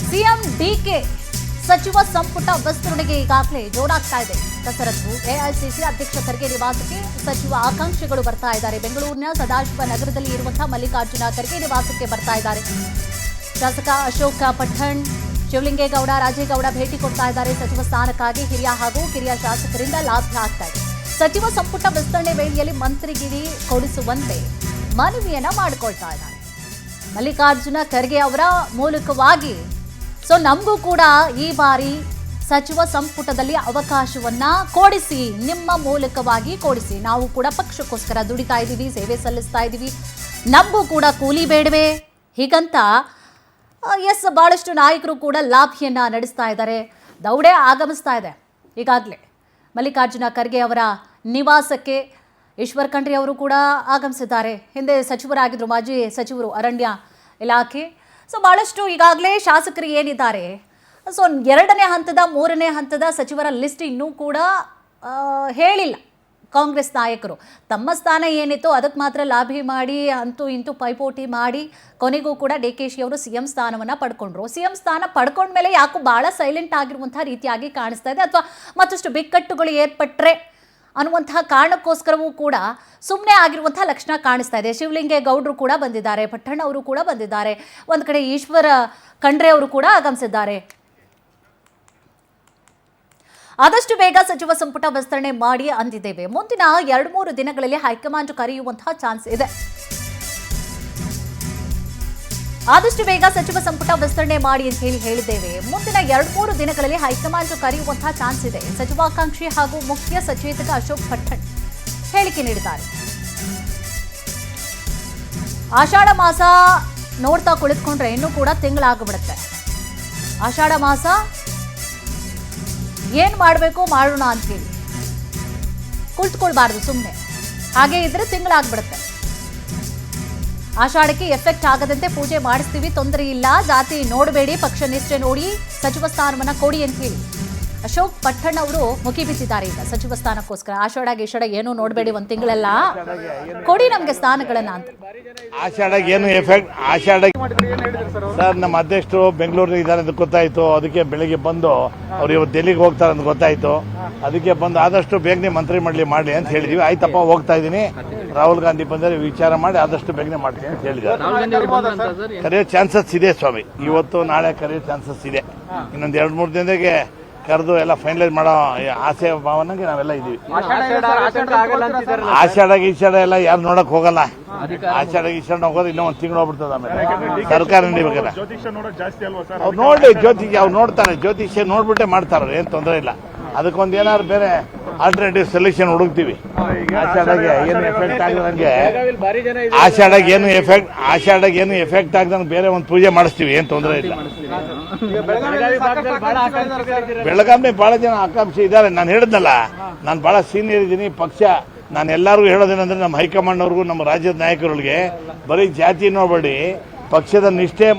CM DK ಸಚಿವ ಸಂಪುಟ ವಿಸ್ತರಣೆಗೆ ಈಗಾಗಲೇ ಜೋರಾಗ್ತಾ ಇದೆ ಕಸರತ್ತು. ಎಐಸಿಸಿ ಅಧ್ಯಕ್ಷ ಖರ್ಗೆ ನಿವಾಸಕ್ಕೆ ಸಚಿವ ಆಕಾಂಕ್ಷಿಗಳು ಬರ್ತಾ ಇದ್ದಾರೆ. ಬೆಂಗಳೂರಿನ ಸದಾಶಿವ ನಗರದಲ್ಲಿ ಇರುವಂತಹ ಮಲ್ಲಿಕಾರ್ಜುನ ಖರ್ಗೆ ನಿವಾಸಕ್ಕೆ ಬರ್ತಾ ಇದ್ದಾರೆ. ಶಾಸಕ ಅಶೋಕ್ ಪಠಣ್, ಶಿವಲಿಂಗೇಗೌಡ, ರಾಜೇಗೌಡ ಭೇಟಿ ಕೊಡ್ತಾ ಇದ್ದಾರೆ. ಸಚಿವ ಸ್ಥಾನಕ್ಕಾಗಿ ಹಿರಿಯ ಹಾಗೂ ಕಿರಿಯ ಶಾಸಕರಿಂದ ಲಾಭ ಆಗ್ತಾ ಇದೆ. ಸಚಿವ ಸಂಪುಟ ವಿಸ್ತರಣೆ ವೇಳೆಯಲ್ಲಿ ಮಂತ್ರಿಗಿರಿ ಕೊಡಿಸುವಂತೆ ಮನವಿಯನ್ನ ಮಾಡಿಕೊಳ್ತಾ ಇದ್ದಾರೆ ಮಲ್ಲಿಕಾರ್ಜುನ ಖರ್ಗೆ ಅವರ ಮೂಲಕವಾಗಿ. ನಮಗೂ ಕೂಡ ಈ ಬಾರಿ ಸಚಿವ ಸಂಪುಟದಲ್ಲಿ ಅವಕಾಶವನ್ನ ಕೊಡಿಸಿ, ನಿಮ್ಮ ಮೂಲಕವಾಗಿ ಕೊಡಿಸಿ. ನಾವು ಕೂಡ ಪಕ್ಷಕ್ಕೋಸ್ಕರ ದುಡಿತಾ ಇದ್ದೀವಿ, ಸೇವೆ ಸಲ್ಲಿಸ್ತಾ ಇದ್ದೀವಿ, ನಮಗೂ ಕೂಡ ಕೂಲಿ ಬೇಡವೆ ಹೀಗಂತ ಬಹಳಷ್ಟು ನಾಯಕರು ಕೂಡ ಲಾಭಿಯನ್ನ ನಡೆಸ್ತಾ ಇದ್ದಾರೆ. ದೌಡೆ ಆಗಮಿಸ್ತಾ ಇದೆ ಈಗಾಗಲೇ ಮಲ್ಲಿಕಾರ್ಜುನ ಖರ್ಗೆ ಅವರ ನಿವಾಸಕ್ಕೆ. ಈಶ್ವರ್ ಖಂಡ್ರೆ ಅವರು ಕೂಡ ಆಗಮಿಸಿದ್ದಾರೆ. ಹಿಂದೆ ಸಚಿವರಾಗಿದ್ದರು, ಮಾಜಿ ಸಚಿವರು, ಅರಣ್ಯ ಇಲಾಖೆ. ಬಹಳಷ್ಟು ಈಗಾಗಲೇ ಶಾಸಕರು ಏನಿದ್ದಾರೆ, ಎರಡನೇ ಹಂತದ, ಮೂರನೇ ಹಂತದ ಸಚಿವರ ಲಿಸ್ಟ್ ಇನ್ನೂ ಕೂಡ ಹೇಳಿಲ್ಲ. ಕಾಂಗ್ರೆಸ್ ನಾಯಕರು ತಮ್ಮ ಸ್ಥಾನ ಏನಿತ್ತು ಅದಕ್ಕೆ ಮಾತ್ರ ಲಾಭಿ ಮಾಡಿ ಅಂತೂ ಇಂತೂ ಪೈಪೋಟಿ ಮಾಡಿ ಕೊನೆಗೂ ಕೂಡ ಡಿಕೆಶಿ ಅವರು ಸಿಎಂ ಸ್ಥಾನವನ್ನು ಪಡ್ಕೊಂಡ್ರು. ಸಿಎಂ ಸ್ಥಾನ ಪಡ್ಕೊಂಡ್ಮೇಲೆ ಯಾಕೋ ಭಾಳ ಸೈಲೆಂಟ್ ಆಗಿರುವಂಥ ರೀತಿಯಾಗಿ ಕಾಣಿಸ್ತಾ ಇದೆ, ಅಥವಾ ಮತ್ತಷ್ಟು ಬಿಕ್ಕಟ್ಟುಗಳು ಏರ್ಪಟ್ಟರೆ ಅನ್ನುವಂತಹ ಕಾರಣಕ್ಕೋಸ್ಕರವೂ ಕೂಡ ಸುಮ್ಮನೆ ಆಗಿರುವಂಥ ಲಕ್ಷಣ ಕಾಣಿಸ್ತಾ ಇದೆ. ಶಿವಲಿಂಗೇಗೌಡರು ಕೂಡ ಬಂದಿದ್ದಾರೆ, ಪಟ್ಟಣ್ಣ ಅವರು ಕೂಡ ಬಂದಿದ್ದಾರೆ, ಒಂದು ಕಡೆ ಈಶ್ವರ ಖಂಡ್ರೆ ಅವರು ಕೂಡ ಆಗಮಿಸಿದ್ದಾರೆ. ಆದಷ್ಟು ಬೇಗ ಸಚಿವ ಸಂಪುಟ ವಿಸ್ತರಣೆ ಮಾಡಿ ಅಂದಿದ್ದೇವೆ. ಮುಂದಿನ 2-3 ದಿನಗಳಲ್ಲಿ ಹೈಕಮಾಂಡ್ ಕರೆಯುವಂತಹ ಚಾನ್ಸ್ ಇದೆ. ಆದಷ್ಟು ಬೇಗ ಸಚಿವ ಸಂಪುಟ ವಿಸ್ತರಣೆ ಮಾಡಿ ಅಂತ ಹೇಳಿದ್ದೇವೆ. ಮುಂದಿನ 2-3 ದಿನಗಳಲ್ಲಿ ಹೈಕಮಾಂಡ್ ಕರೆಯುವಂತಹ ಚಾನ್ಸ್ ಇದೆ. ಸಚಿವಾಕಾಂಕ್ಷಿ ಹಾಗೂ ಮುಖ್ಯ ಸಚೇತಕ ಅಶೋಕ್ ಪಠಣ್ ಹೇಳಿಕೆ ನೀಡಿದ್ದಾರೆ. ಆಷಾಢ ಮಾಸ ನೋಡ್ತಾ ಕುಳಿತುಕೊಂಡ್ರೆ ಇನ್ನೂ ಕೂಡ ತಿಂಗಳಾಗ್ಬಿಡುತ್ತೆ. ಆಷಾಢ ಮಾಸ ಏನ್ ಮಾಡಬೇಕು ಮಾಡೋಣ ಅಂತೇಳಿ ಕುಳಿತುಕೊಳ್ಬಾರ್ದು ಸುಮ್ಮನೆ. ಹಾಗೆ ಇದ್ರೆ ತಿಂಗಳಾಗ್ಬಿಡುತ್ತೆ. ಆಷಾಢಕ್ಕೆ ಎಫೆಕ್ಟ್ ಆಗದಂತೆ ಪೂಜೆ ಮಾಡಿಸ್ತೀವಿ, ತೊಂದರೆ ಇಲ್ಲ, ಜಾತಿ ನೋಡಬೇಡಿ, ಪಕ್ಷ ನಿಷ್ಠೆ ನೋಡಿ ಸಚಿವ ಸ್ಥಾನವನ್ನ ಕೊಡಿ ಅಂತ ಹೇಳಿ ಅಶೋಕ್ ಪಠಣ್ ಅವರು ಮುಗಿಬಿದ್ದಿದ್ದಾರೆ. ಈಗ ಸಚಿವ ಸ್ಥಾನಕ್ಕೋಸ್ಕರ ಆಷಾಢ ಗೀಷಾಢ ಏನೂ ನೋಡಬೇಡಿ, ಒಂದು ತಿಂಗಳೆಲ್ಲ ಕೊಡಿ ನಮಗೆ ಸ್ಥಾನಗಳನ್ನ ಅಂತ. ಆಷಾಢಕ್ಕೆ ಏನು ಎಫೆಕ್ಟ್? ಆಷಾಢ ಸರ್, ನಮ್ಮ ಅಧ್ಯಕ್ಷರು ಬೆಂಗಳೂರಿಗೆ ಇದ್ದಾರೆ ಅಂತ ಗೊತ್ತಾಯ್ತು. ಅದಕ್ಕೆ ಬೆಳಿಗ್ಗೆ ಬಂದು ಅವ್ರು ಇವತ್ತು ಡೆಲ್ಲಿಗೆ ಹೋಗ್ತಾರೆ ಅಂತ ಗೊತ್ತಾಯ್ತು. ಅದಕ್ಕೆ ಬಂದು ಆದಷ್ಟು ಬೇಗನೆ ಮಂತ್ರಿ ಮಾಡಲಿ ಅಂತ ಹೇಳಿದೀವಿ. ಆಯ್ತಪ್ಪ, ಹೋಗ್ತಾ ಇದ್ದೀನಿ, ರಾಹುಲ್ ಗಾಂಧಿ ಬಂದರೆ ವಿಚಾರ ಮಾಡಿ ಆದಷ್ಟು ಬೇಗನೆ ಮಾಡ್ತೀನಿ ಅಂತ ಹೇಳಿದ್ದಾರೆ. ಕರೆಯೋ ಚಾನ್ಸಸ್ ಇದೆ ಸ್ವಾಮಿ, ಇವತ್ತು ನಾಳೆ ಕರೆಯೋ ಚಾನ್ಸಸ್ ಇದೆ. ಇನ್ನೊಂದು 2-3 ದಿನಕ್ಕೆ ಕರೆದು ಎಲ್ಲ ಫೈನಲೈಸ್ ಮಾಡೋ ಆಸೆ ಭಾವನೆಗೆ ನಾವೆಲ್ಲ ಇದೀವಿ. ಆಷಾಢ ಗೀಷಾಢ ಎಲ್ಲ ಯಾರು ನೋಡಕ್ ಹೋಗಲ್ಲ. ಆಷಾಢ ಗೀಷಾಢ ಹೋಗೋದು ಇನ್ನೂ 1 ತಿಂಗಳು ಹೋಗ್ಬಿಡ್ತದ. ಆಮೇಲೆ ಸರ್ಕಾರ ನಡಿಬೇಕಲ್ಲ, ಅವ್ರು ನೋಡಿ ಜ್ಯೋತಿಷಿ, ಅವ್ರು ನೋಡ್ತಾರೆ, ಜ್ಯೋತಿಷ್ಯ ನೋಡ್ಬಿಟ್ಟೆ ಮಾಡ್ತಾರೆ, ಏನ್ ತೊಂದರೆ ಇಲ್ಲ. ಅದಕ್ಕೊಂದು ಏನಾದ್ರು ಬೇರೆ ಆಲ್ಟರ್ನೇಟಿವ್ ಸೊಲ್ಯೂಷನ್ ಹುಡುಕ್ತಿವಿ. ಆಷಾಢಗೆ ಏನು ಎಫೆಕ್ಟ್ ಆಗದಂಗೆ, ಆಷಾಢಗೆ ಏನು ಎಫೆಕ್ಟ್ ಆಗದಂಗೆ ಬೇರೆ ಒಂದು ಪೂಜೆ ಮಾಡಿಸ್ತೀವಿ, ಏನ್ ತೊಂದರೆ ಇಲ್ಲ. ಬೆಳಗಾವಿ ಬಹಳ ಜನ ಆಕಾಂಕ್ಷಿ ಇದ್ದಾರೆ. ನಾನು ಹೇಳಿದ್ನಲ್ಲ, ನಾನು ಬಹಳ ಸೀನಿಯರ್ ಇದ್ದೀನಿ. ಪಕ್ಷ ನಾನು ಎಲ್ಲರಿಗೂ ಹೇಳೋದೇನಂದ್ರೆ, ನಮ್ಮ ಹೈಕಮಾಂಡ್ ಅವ್ರಿಗೂ ನಮ್ಮ ರಾಜ್ಯದ ನಾಯಕರುಗಳಿಗೆ ಬರೀ ಜಾತಿ ನೋಡಬೇಡಿ, ಪಕ್ಷದ ನಿಷ್ಠೆ